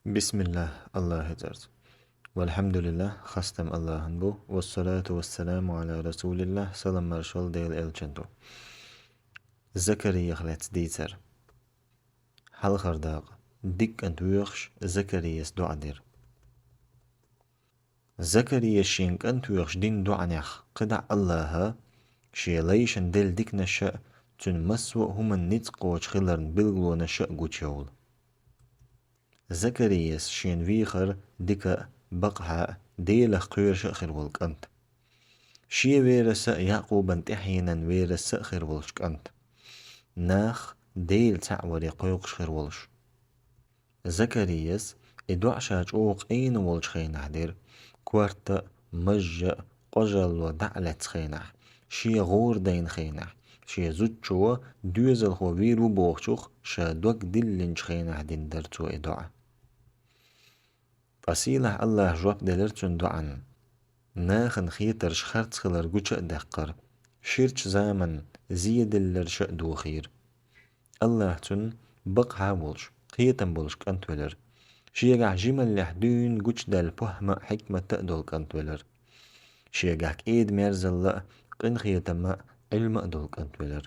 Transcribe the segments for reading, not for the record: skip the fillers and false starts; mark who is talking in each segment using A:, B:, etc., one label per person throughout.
A: بسم الله الله هزارز والحمد لله خستم الله بو والصلاة والسلام على رسول الله سلام مرشال ديل الجندو زكريا خلات ديتر حل خرداق ديك انت ويخش زكريا دعا دير زكريا شينك انت ويخش دين دعا نخ قدع الله شي ليشن ديل ديك نشأ تن مسوء هم النتق وشخلرن بلغلو نشأ قوتشول زكريا شين ويخر ديك بقها ديل خير شخر ولك انت شي ويرس يعقوب انت احيانا ويرس خير ولشك انت ناخ ديل تعوري قيوقش خير ولش زكرياس ادوع شاج اوق اين ولش خينح دير كوارت مج قجل ودعلت خينح شي غور دين خينح شي زوجو دوزل هو ويرو بوخشوخ شا دوك دلنش خينح دين درتو ادوع فسيلح الله جواب دلرتون دعان ناخن خيتر شخرت خلر قوش دقر شيرش زامن زيد اللرش دو خير الله تن بق هاولش خيتن بولش كانت ولر شيغا جمل لحدون قوش دال بوهم حكمة تأدول كانت ولر شيغا ايد مرزل قن خيتن علم أدول كانت ولر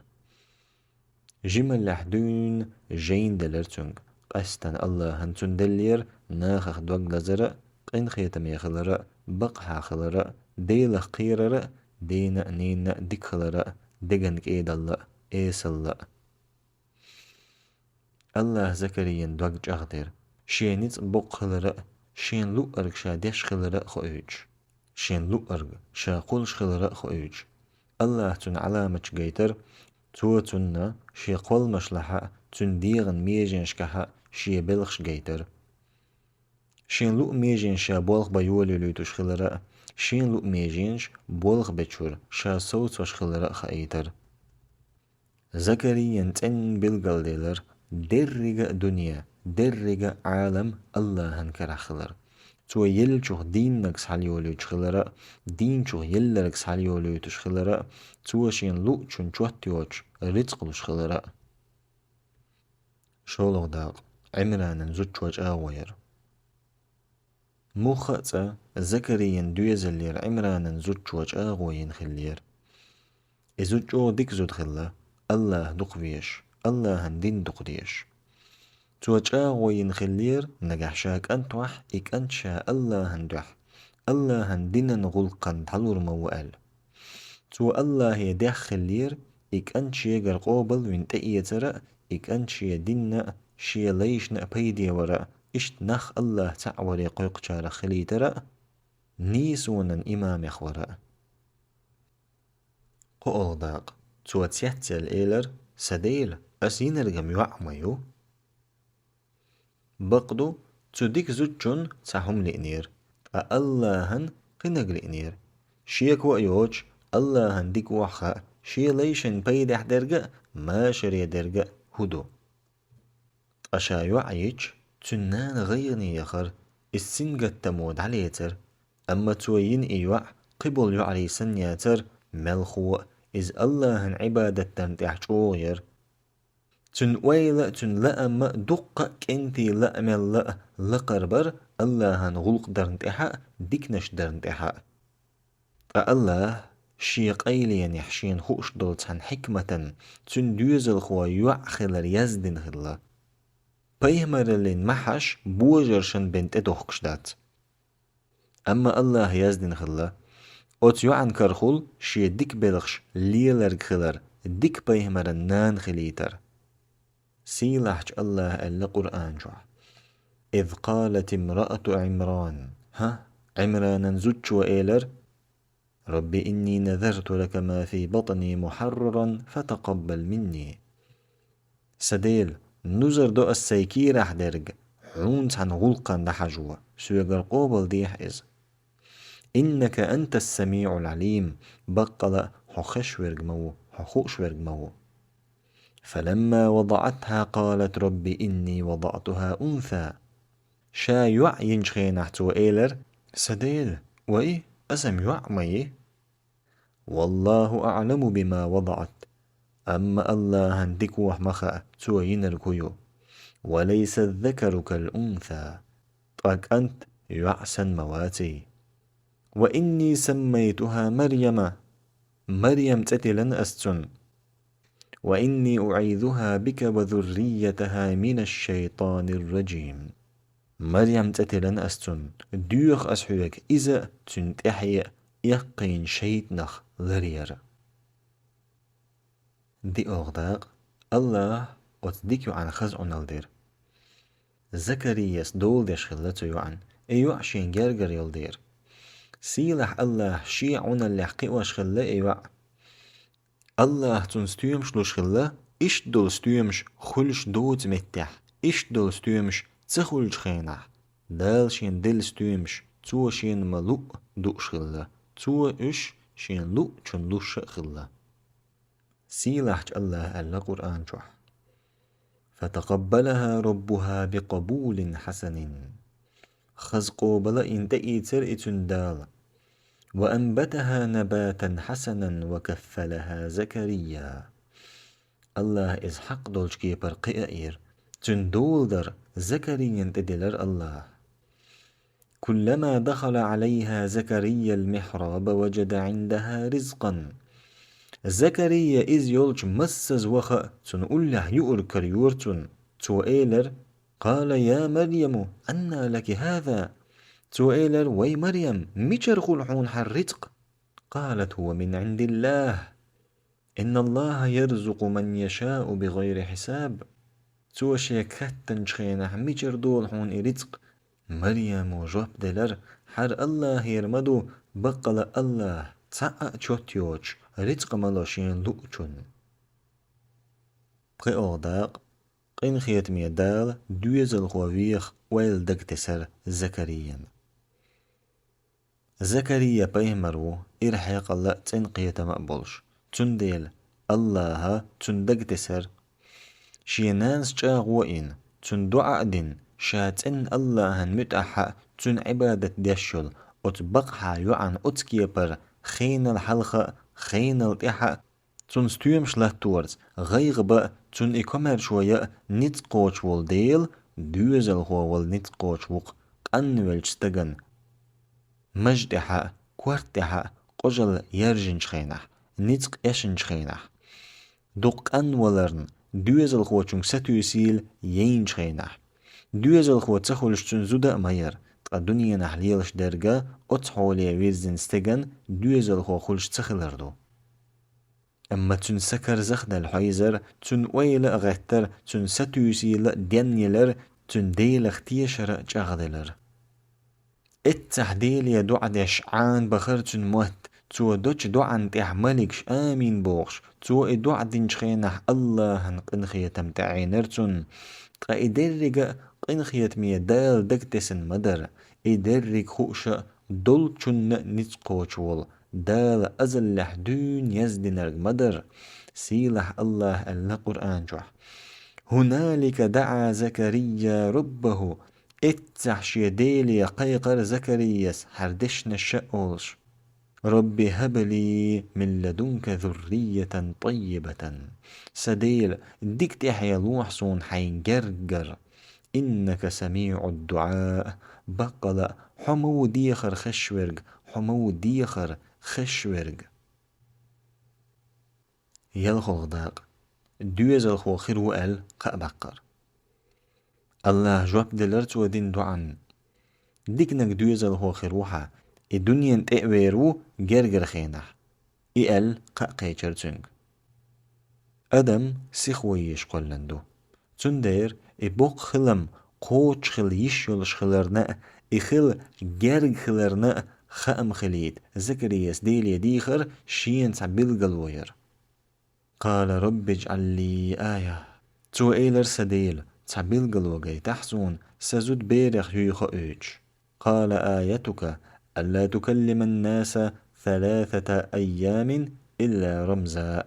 A: جمل لحدون جين دلرتون قستن الله هنتون دلير ناخخ دوق لزر قن خيتم يخلر بقها خلر ديل قيرر دينا نينا ديك خلر ديغن ايد الله ايس الله الله زكريا دوق جاغدير شينيت بق خلر شين لو ارق شا ديش خلر خويج شين لو ارق شا قولش خلر خويج الله تن علامة جيتر تو تننا شي قول مشلحة تن ديغن ميجن شكحة شي بلخش جيتر شين لو ميجين شا بولخ بيولي لوتوش خلراء شين لو ميجينش بولخ بتشور شا صوت وش خلراء خايتر زكريا تن بلغل ديلر درجة دنيا درجة عالم الله هنكر خلر تو يلچوخ دين نكس حاليولي خلراء دين چوخ يلركس حاليولي خلراء تو شين لو چون چوه تيوش رزقلوش خلراء شولو داق عمرانا زوجوج آوير موخأتا زكريا دويزلير عمرانا زوجوج آغوين خلير إزوجو ديك زود خلا الله دقويش الله هندين دقديش توج آغوين خلير نجح شاك أنتوح إك أنشا الله هندوح الله هندين غلقا تحلور موال تو الله يدخ خلير إك أنشي يجر قوبل من تأيي ترى إك أنشي دينا شي ليش نأبيدي ورا إشت نخ الله تعوري قيق شار خلي ترى نيسونا إمام يخورا قول داق تو تيحتل إيلر سديل أسين رقم يوعميو بقدو تو ديك زوجون تحهم لإنير فاللهن قنق لإنير شيك وأيوج اللهن ديك وحا شي ليشن بيدح درجة ما شري درجة هدو أشا يوعيج تنان غيرني يخر السن قد تمود عليتر أما توين إيوع قبل يعري سنياتر ملخو إز اللهن عبادة تحجوغير تن ويلا تن لأما دقة كنتي لأمل لأ لقربر اللهن غلق درنتحا ديكنش درنتحا الله شيق أيلين يحشين خوش دولتان حكمة تن دوزل خوا يوعخلر يزدن خلا بيهمرلين محش بوجرشن بنت ادوخكشدات أما الله يزدن خلا أوت يوعن كرخول شي ديك بلخش ليلر خلر ديك بيهمرن نان خليتر سيلحج الله القرآن جوا إذ قالت امرأة عمران عمران زوج وإيلر رب إني نذرت لك ما في بطني محررا فتقبل مني سديل نزر دو السيكي راح درج حونت عن غلقا دحجوا سوغر قوبل ديح إز إنك أنت السميع العليم بقل حخش ورجمو حخوش ورجمو فلما وضعتها قالت رب إني وضعتها أنثى شا يعين شخينحتو إيلر سديل وإيه أسم يعمي والله أعلم بما وضعت أما الله هندك وحمخا توين الكيو وليس الذكر كالأنثى قاك أنت يحسن مواتي. وإني سميتها مريم، مريم تتلن أستن. وإني أعيذها بك وذريتها من الشيطان الرجيم. مريم تتلن أستن ديوخ أسحوك إذا تنتحي يقين شيطنخ ذرير. دي أغداق الله أتديكو عن خزعون الدير. زكرياس دول ديش خلتو يوعن ايوع شين جرجر يلدير. سيلح الله شيعون اللي حقيقوش خلا ايوع. الله تنستيومش لوش خلا إش دول ستيومش خلش دوت متح. إش دول ستيومش تخلش خينح. دال شين دل ستيومش تو شين ملوء دوش خلا. تو إش شين لوء چون لوش خلا. سيلح الله ألا قرآن شح. فتقبلها ربها بقبول حسن. خزقو بلا انتئي ترئتن دال. وأنبتها نباتا حسنا وكفلها زكريا. الله إسحاق دولش كيبر قئير تندول در زكريا تدلر الله. كلما دخل عليها زكريا المحراب وجد عندها رزقا. زكريا إز يولش مسز وخا تنقول له يؤر كريورتن توئيلر. قال يا مريم أنى لك هذا. توئيلر وي مريم ميشر خلحون حرزق. قالت هو من عند الله إن الله يرزق من يشاء بغير حساب. توشي كتن شخينح ميشر دولحون رزق. مريم وجوب دلر حر الله يرمدو بقل الله تسعى تشوتيوش رزق ملاشين لؤچون. قي أغداق قين خيت ميدال دويز الخوافيخ ويل دكتسر زكريا. زكريا بيهمرو إرحيق الله تنقية مقبولش تنديل الله تندكتسر شينانس جاغوئين تندعا دين شاتن الله متأحا تن عبادة ديشل أتبقها يعن أتكيبر خين الحلقة خين الإحا تن ستيومش لاتورز غيغبا تن إكمر شوية نتقوش والديل دوزل هو والنتقوش وق قنولشتغن مجدحا كورتحا قجل يرجن شخينح نتق إشن شخينح دوق أنولرن دوزل هو تن ستوسيل ين شخينح دوزل هو تخولش تن زودا ماير الدنيا نحليلش درجة أتحولي ويزن ستغن دوزل هو خلش تخلردو. أما تن سكر زخد الحيزر تن ويل أغتر تن ستوسيل دينيلر تن ديل اختيشر جغدلر. التحديل يدعدش عان بخر تن موت تو دوش دعان تحملكش آمين بوغش تو دعدن شخينح الله هنقنخي تمتعينرتن قايدرق قنخيت ميدال دكتسن مدر إدرق خوشة دولچن نتقوشول دال أزل لحدون يزدنرق مدر. سيلح الله ألا قرآن جح. هنالك دعا زكريا ربه اتحش يديلي قيقر زكرياس حردشن الشأولش. رب هب لي من لدنك ذرية طيبة. سديل ديك تحيا لوحسون حين جرجر إنك سميع الدعاء. بقل حمو ديخر خشورج حمو ديخر خشورج. يلخو داق دوزل خو خير وقال قأبقر. الله جواب دلرت ودين دعان ديكنك دوزل خو خيروحا الدنيا تقويرو جرجر خينح إقل قاقيتر تنك. أدم سيخويش قلندو تندير إبوق خلم قوش خل يشيلش خلرنا إخل جرج خلرنا خام خليت زكرياس ديلي ديخر شين تعبيل قلوير. قال رب اجعل لي آية. تو إيلر سديل تعبيل قلوغي تحزون سزود بيرخ يوخ أوش. قال آيتك ألا تكلم الناس 3 أيام إلا رمزا.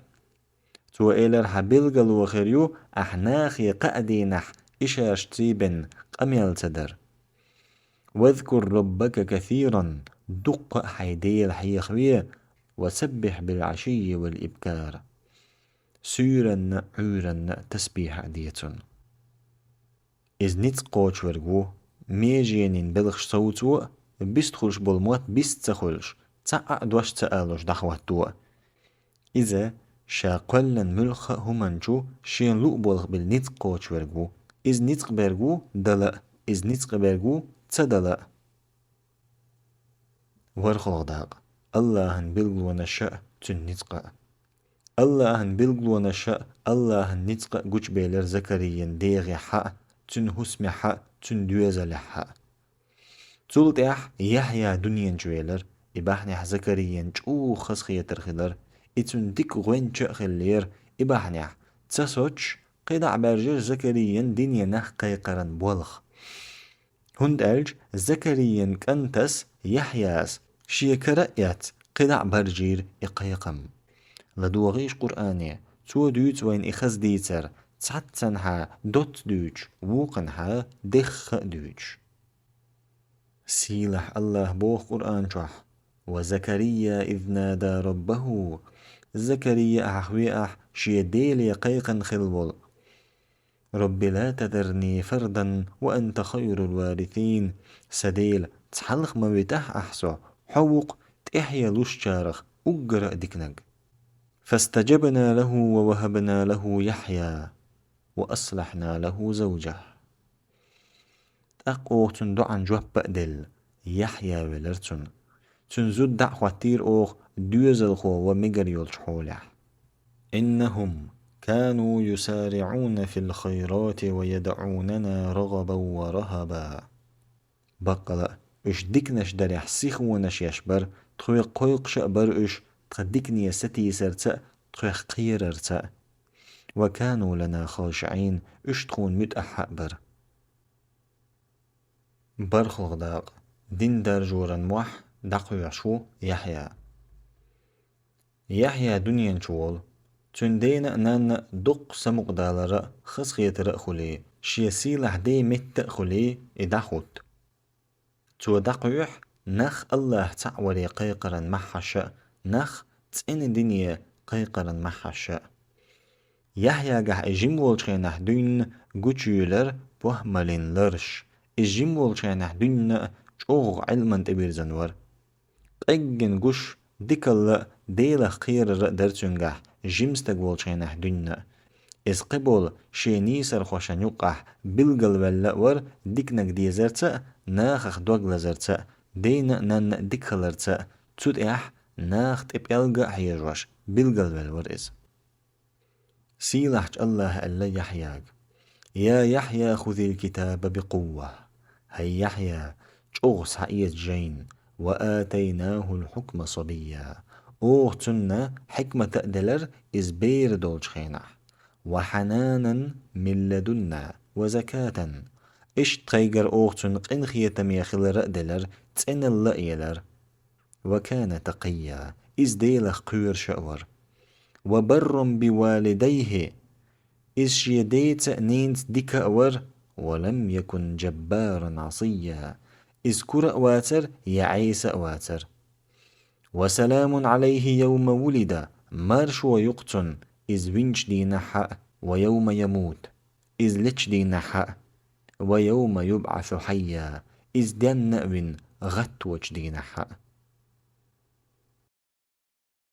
A: تو إيلر حبيل قلو خيريو أحناخي قأدينح إشاش تيبن قميل تدر. واذكر ربك كثيرا دق حيديل حيخوية وسبح بالعشي والإبكار. سورا عورا تسبيح ديتون. إز نيت قوش ورقو ميجينين بلغش صوتو بيستخلش بالموت بيستخلش تسقع دوش تسألوش دخواتو إذا شاقلا ملخ همانشو شين لوق بولغ بالنطق قوش ورغو إز نطق برغو دلا إز نطق برغو تدلا ورخلغ داق الله بلغ ونشاء تن نطق الله بلغ ونشاء الله نطق جوش بيلر زكريا ديغي حق تن هسم حق تن دوزل حق تولتح يحيى دنيا جويلر إباحنح زكريا جو خسخية ترخلر إتن ديك غوين خلير إباحنح تسوتش قيدع برجر زكريا دنيا نح قيقرن بولخ هند ألج زكريا كنتس يحياس شيكرأيات قيدع برجير إقيقم لدوغيش قرآني تو دوت وين إخز ديتر تسعتنها دوت دوتش ووقنها دخ دوتش سيلح الله بوخ قرآن شح وزكريا إذ نادى ربه زكريا أحوي شيديل قيقا خلول رب لا تذرني فردا وأنت خير الوارثين سديل تحلق ما بتح أحسو حوق تحيا لشجارخ أجرأ دكنج فاستجبنا له ووهبنا له يحيى وأصلحنا له زوجه أقوه تندعن جواب بأدل يحيى ولرتن تنزد دع خواتير أوخ دوزل خو ومجر يلشحولح إنهم كانوا يسارعون في الخيرات ويدعوننا رغبا ورهبا بقلا إش ديكنش دريح سيخ ونش يشبر تخوي قويق شأبر إش تخديكني ستي سرتا تخوي قير ارتا وكانوا لنا خاشعين إش تخون متأحق بر برخلق داق دين دار جورا موح دقو يشو يحيى دنيا شوال تندينا نان دق سمق دالرا خسخيت رأخولي شيسي لحدي مت خولي إداخوت تو دقوح نخ الله تعوري قيقرا محشا نخ تسين دنيا قيقرا محشا يحيى قح إجيم والشينح دين قوتشيولر بوهمالين لرش إجيم والشينح دين شوغ علما تبير زنور قيقن قوش ديكال ديلا خير درتنجح جيمستك والشينح دين إز قبول شينيسر خوشان يقح بلغل واللأور ديكنك ديزرتا ناخخ دوغل زرتا دينا نان ديكالرتا تود إح ناخ تبيلغا حيجوش بلغل والور إز سيلحج الله ألا يحياك يا يحيى خذ الكتاب بقوة هي يحيى جوغس حقية جين وآتيناه الحكم صبيا أوغتنا حكمة تأدلر إز بير دولش خينح وحنانا من لدنا وزكاة إش تغير أوغتن قنخية ميخل رأدلر تسن اللأيلر وكان تقيا إز ديلخ قير شأور وبر بوالديه إز شيديت نينت ديك أور ولم يكن جبارا عصيا إز كرأ واتر يعيس واتر وسلام عليه يوم ولد مارش ويقتن إز وينش دين حق ويوم يموت إز لتش دين حق ويوم يبعث حيا إز دين نأوين غتوش دين حق